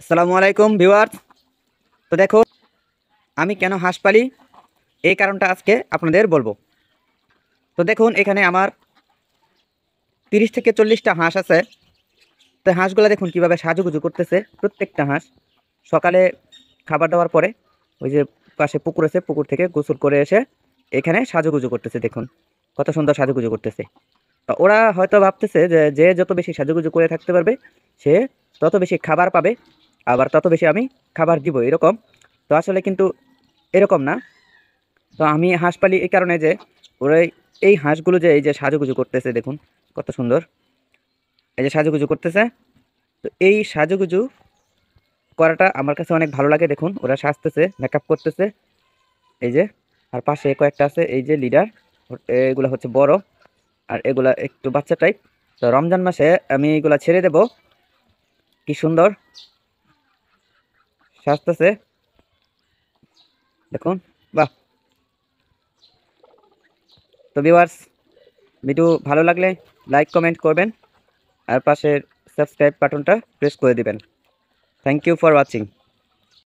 আসসালামু আলাইকুম ভিউয়ার্স। তো দেখো, আমি কেন হাঁস পালি এই কারণটা আজকে আপনাদের বলবো। তো দেখুন, এখানে আমার 30 থেকে 40টা হাঁস আছে। তো হাঁসগুলো দেখুন কিভাবে সাজুগুজু করতেছে। প্রত্যেকটা হাঁস সকালে খাবার দেওয়ার পরে ওই যে পাশে পুকুর আছে, পুকুর থেকে গোসল করে এসে এখানে সাজুগুজু করতেছে। দেখুন কত সুন্দর সাজুগুজু করতেছে। তো ওরা হয়তো ভাবতেছে যে যে যত বেশি সাজুগুজু করে থাকতে পারবে সে তত বেশি খাবার পাবে, আবার তত বেশি আমি খাবার দিব, এরকম। তো আসলে কিন্তু এরকম না। তো আমি হাঁস পালি এই কারণে যে ওরা এই হাঁসগুলো যে এই যে সাজুগুজু করতেছে, দেখুন কত সুন্দর এই যে সাজুগুজু করতেছে। তো এই সাজুগুজু করাটা আমার কাছে অনেক ভালো লাগে। দেখুন ওরা সাজতেছে, মেকআপ করতেছে, এই যে। আর পাশে কয়েকটা আছে, এই যে লিডার, এগুলা হচ্ছে বড়, আর এগুলা একটু বাচ্চা টাইপ। তো রমজান মাসে আমি এগুলা ছেড়ে দেব। কি সুন্দর সাজতেছে, দেখুন, বাহ। তো ভিউয়ার্স, ভিডিও ভালো লাগলে লাইক কমেন্ট করবেন, আর পাশের সাবস্ক্রাইব বাটনটা প্রেস করে দিবেন। Thank you for watching.